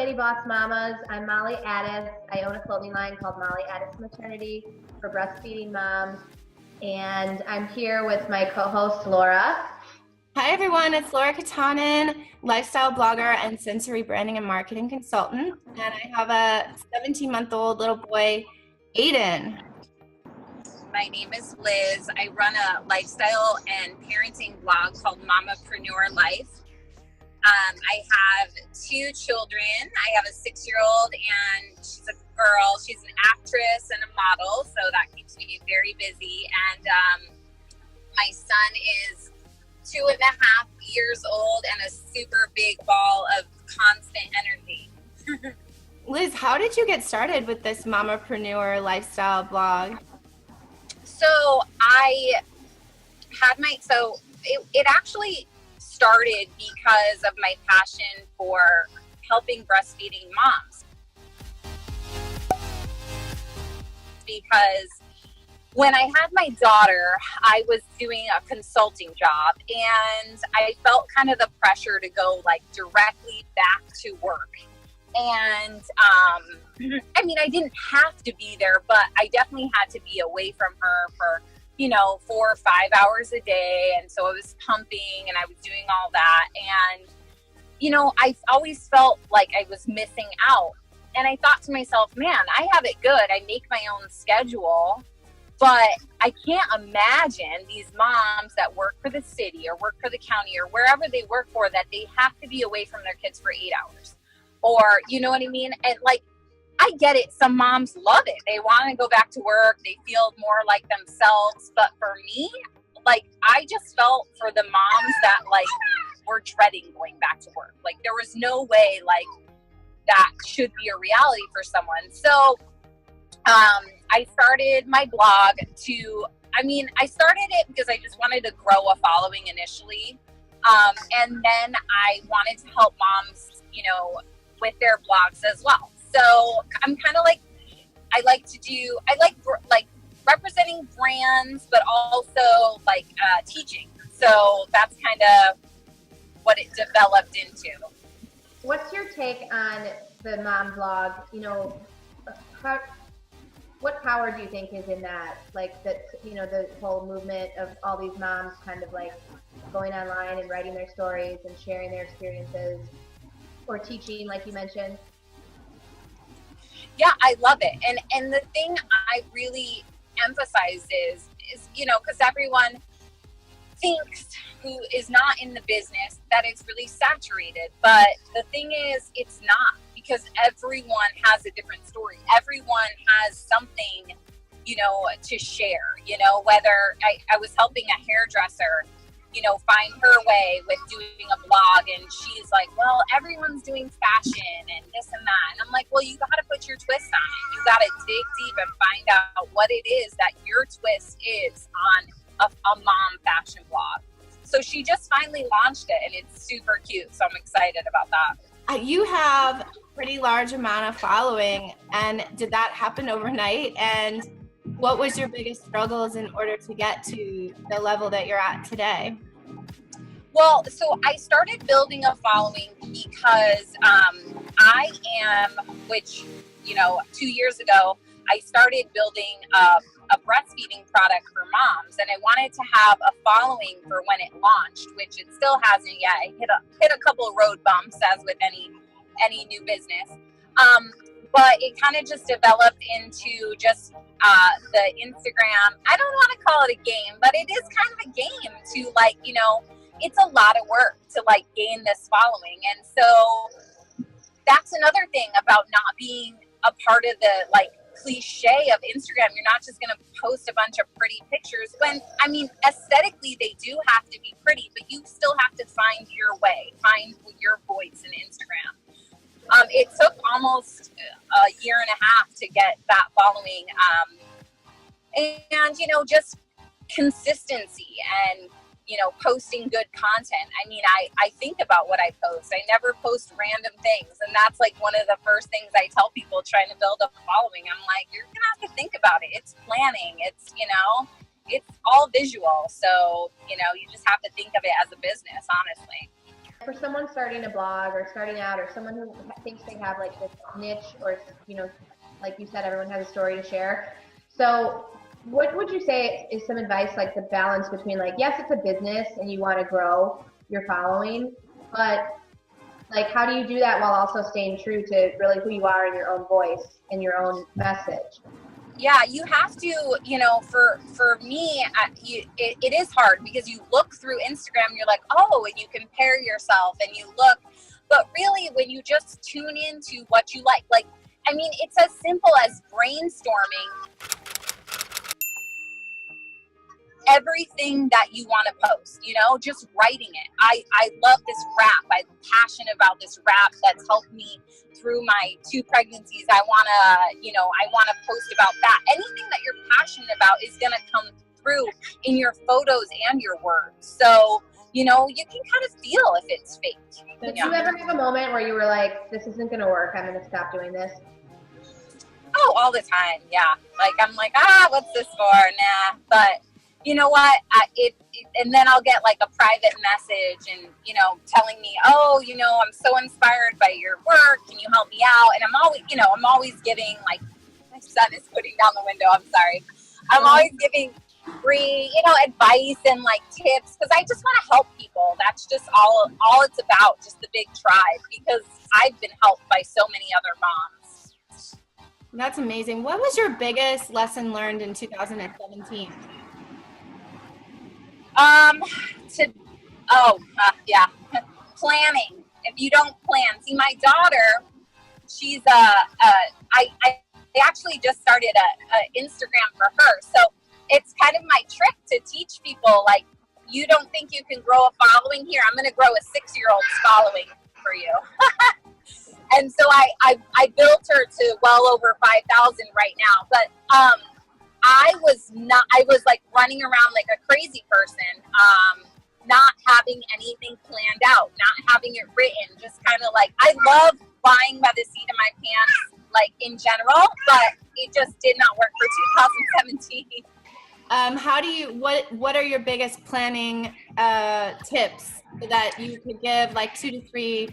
Lady Boss Mamas. I'm Molly Ades. I own a clothing line called Molly Ades Maternity for breastfeeding moms. And I'm here with my co-host, Laura. Hi, everyone. It's Laura Kyttanen, lifestyle blogger and sensory branding and marketing consultant. And I have a 17-month-old little boy, Aiden. My name is Liz. I run a lifestyle and parenting blog called Mamapreneur Life. I have two children. I have a 6-year-old and she's a girl. She's an actress and a model, so that keeps me very busy. And my son is 2.5 years old and a super big ball of constant energy. Liz, how did you get started with this Mamapreneur lifestyle blog? So it actually started because of my passion for helping breastfeeding moms. Because when I had my daughter, I was doing a consulting job and I felt kind of the pressure to go like directly back to work. And I mean, I didn't have to be there, but I definitely had to be away from her for 4 or 5 hours a day. And so I was pumping and I was doing all that. And, I always felt like I was missing out. And I thought to myself, man, I have it good. I make my own schedule, but I can't imagine these moms that work for the city or work for the county or wherever they work for, that they have to be away from their kids for 8 hours. Or, you know what I mean? And like, I get it. Some moms love it. They want to go back to work. They feel more like themselves. But for me, like, I just felt for the moms that like were dreading going back to work. Like, there was no way like that should be a reality for someone. So I started my blog I started it because I just wanted to grow a following initially. And then I wanted to help moms, with their blogs as well. So I'm kind of like, I like representing brands, but also like teaching. So that's kind of what it developed into. What's your take on the mom blog? What power do you think is in that? Like that, the whole movement of all these moms kind of like going online and writing their stories and sharing their experiences or teaching, like you mentioned. Yeah, I love it. And the thing I really emphasize is, because everyone thinks who is not in the business that it's really saturated. But the thing is, it's not, because everyone has a different story. Everyone has something, to share, whether I was helping a hairdresser, find her way with doing a blog, and she's like, well, everyone's doing fashion and this and that. And I'm like, well, you got to put your twist on it. You got to dig deep and find out what it is that your twist is on a mom fashion blog. So she just finally launched it, and it's super cute. So I'm excited about that. You have a pretty large amount of following, and did that happen overnight? And what was your biggest struggles in order to get to the level that you're at today? Well, so I started building a following because I am, 2 years ago, I started building a breastfeeding product for moms, and I wanted to have a following for when it launched, which it still hasn't yet. I hit a couple of road bumps, as with any new business. But it kind of just developed into just the Instagram. I don't want to call it a game, but it is kind of a game to it's a lot of work to gain this following. And so that's another thing about not being a part of the cliche of Instagram. You're not just going to post a bunch of pretty pictures when, aesthetically they do have to be pretty, but you still have to find your way, find your voice in Instagram. It took almost a year and a half to get that following. And just consistency and, posting good content. I think about what I post. I never post random things. And that's one of the first things I tell people trying to build a following. I'm like, you're going to have to think about it. It's planning. It's, it's all visual. So, you just have to think of it as a business, honestly. For someone starting a blog or starting out, or someone who thinks they have like this niche, or, you know, like you said, everyone has a story to share. So what would you say is some advice, like the balance between, like, yes, it's a business and you want to grow your following, but like, how do you do that while also staying true to really who you are and your own voice and your own message? Yeah, you have to, you know, for me, it is hard because you look through Instagram and you're like, oh, and you compare yourself and you look, but really when you just tune into what you like, I mean, it's as simple as brainstorming everything that you want to post, you know, just writing it. I love this rap. I'm passionate about this rap that's helped me through my 2 pregnancies. I want to post about that. Anything that you're passionate about is going to come through in your photos and your words. So, you know, you can kind of feel if it's fake. Did you ever have a moment where you were like, this isn't going to work, I'm going to stop doing this? Oh, all the time. Yeah. Like, I'm like, what's this for? Nah. But you know what? And then I'll get like a private message and, you know, telling me, oh, you know, I'm so inspired by your work. Can you help me out? And I'm always giving, like, my son is putting down the window. I'm sorry. I'm always giving free, you know, advice and like tips because I just want to help people. That's just all it's about, just the big tribe, because I've been helped by so many other moms. That's amazing. What was your biggest lesson learned in 2017? Planning. If you don't plan, see, my daughter, she's I actually just started a Instagram for her, so it's kind of my trick to teach people, like, you don't think you can grow a following? Here, I'm going to grow a 6-year-old's following for you. And so I built her to well over 5,000 right now, but I was like running around like a crazy person, not having anything planned out, not having it written, just kind of like, I love flying by the seat of my pants, like in general, but it just did not work for 2017. What are your biggest planning tips that you could give, like 2 to 3,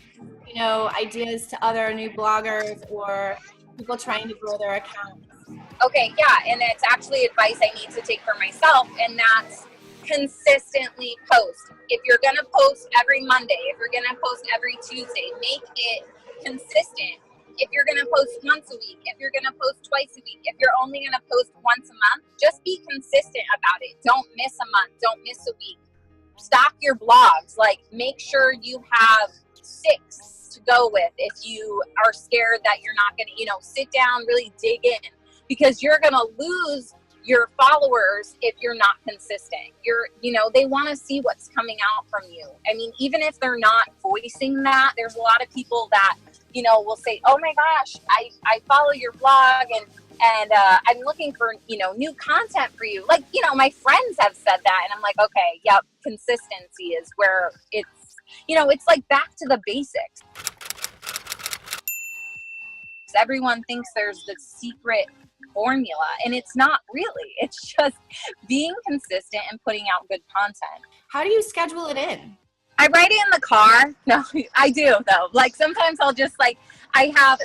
you know, ideas to other new bloggers or people trying to grow their accounts? Okay, yeah, and it's actually advice I need to take for myself, and that's consistently post. If you're going to post every Monday, if you're going to post every Tuesday, make it consistent. If you're going to post once a week, if you're going to post twice a week, if you're only going to post once a month, just be consistent about it. Don't miss a month. Don't miss a week. Stock your blogs. Like, make sure you have 6 to go with if you are scared that you're not going to, you know, sit down, really dig in, because you're going to lose your followers if you're not consistent. They want to see what's coming out from you. I mean, even if they're not voicing that, there's a lot of people that, you know, will say, oh my gosh, I follow your blog and I'm looking for, you know, new content for you. Like, you know, my friends have said that, and I'm like, okay, yep, consistency is where it's, you know, it's like back to the basics. Everyone thinks there's the secret formula, and it's not really. It's just being consistent and putting out good content. How do you schedule it in? I write it in the car. No, I do though. Like, sometimes I'll just like,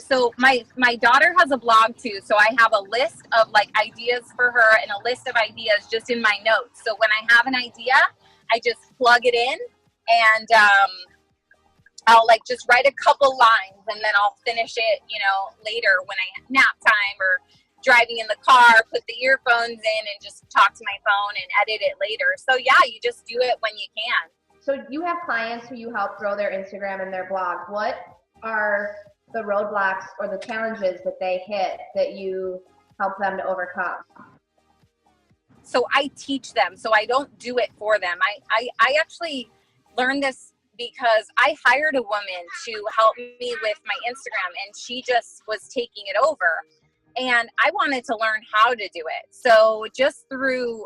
so my daughter has a blog too. So I have a list of like ideas for her and a list of ideas just in my notes. So when I have an idea, I just plug it in, and I'll like just write a couple lines, and then I'll finish it, you know, later when I have nap time or driving in the car, put the earphones in and just talk to my phone and edit it later. So yeah, you just do it when you can. So you have clients who you help grow their Instagram and their blog. What are the roadblocks or the challenges that they hit that you help them to overcome? So I teach them, so I don't do it for them. I actually learned this because I hired a woman to help me with my Instagram, and she just was taking it over. And I wanted to learn how to do it. So just through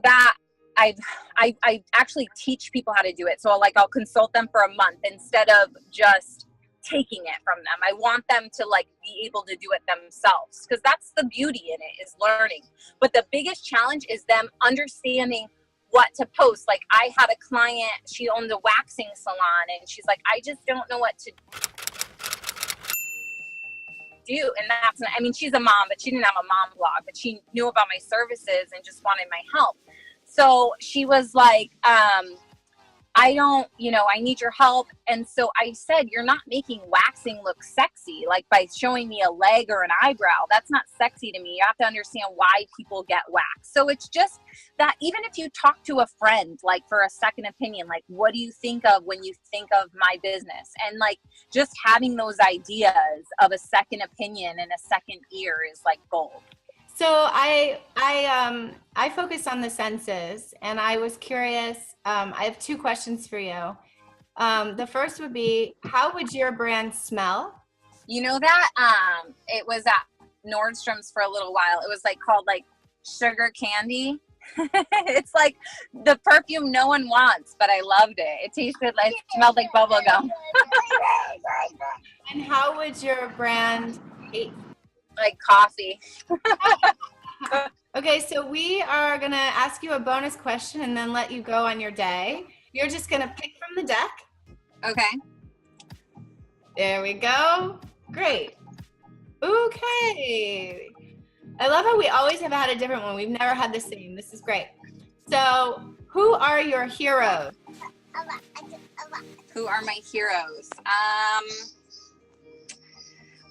that, I actually teach people how to do it. So I'll consult them for a month instead of just taking it from them. I want them to like be able to do it themselves, because that's the beauty in it, is learning. But the biggest challenge is them understanding what to post. Like I had a client, she owned a waxing salon, and she's like, I just don't know what to do. And that's, I mean, she's a mom, but she didn't have a mom blog, but she knew about my services and just wanted my help. So she was like, I don't, I need your help. And so I said, you're not making waxing look sexy. Like by showing me a leg or an eyebrow, that's not sexy to me. You have to understand why people get waxed. So it's just that even if you talk to a friend, like for a second opinion, like, what do you think of when you think of my business? And like, just having those ideas of a second opinion and a second ear is like gold. So I focus on the senses, and I was curious. I have 2 questions for you. The first would be, how would your brand smell? You know that it was at Nordstrom's for a little while. It was like called like sugar candy. It's like the perfume no one wants, but I loved it. It tasted like, it smelled like bubble gum. And how would your brand taste? Like coffee. Okay, so we are gonna ask you a bonus question and then let you go on your day. You're just gonna pick from the deck. Okay. There we go. Great. Okay. I love how we always have had a different one. We've never had the same. This is great. So, who are your heroes? Who are my heroes?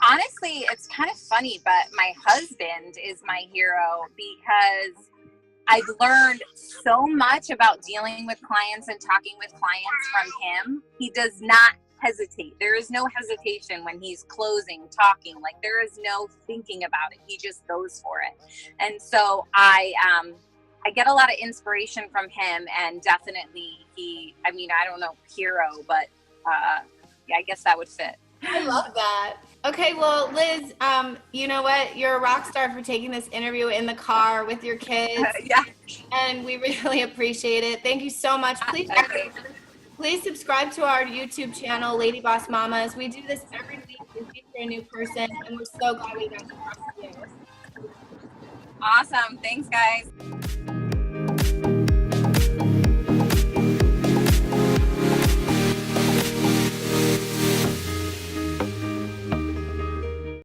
Honestly, it's kind of funny, but my husband is my hero because I've learned so much about dealing with clients and talking with clients from him. He does not hesitate. There is no hesitation when he's closing, talking. Like there is no thinking about it. He just goes for it. And so I get a lot of inspiration from him, and definitely I don't know, hero, but yeah, I guess that would fit. I love that. Okay, well, Liz, you know what? You're a rock star for taking this interview in the car with your kids. Yeah. And we really appreciate it. Thank you so much. Please subscribe to our YouTube channel, Lady Boss Mamas. We do this every week. We feature a new person, and we're so glad we got to talk to you. Awesome. Thanks, guys.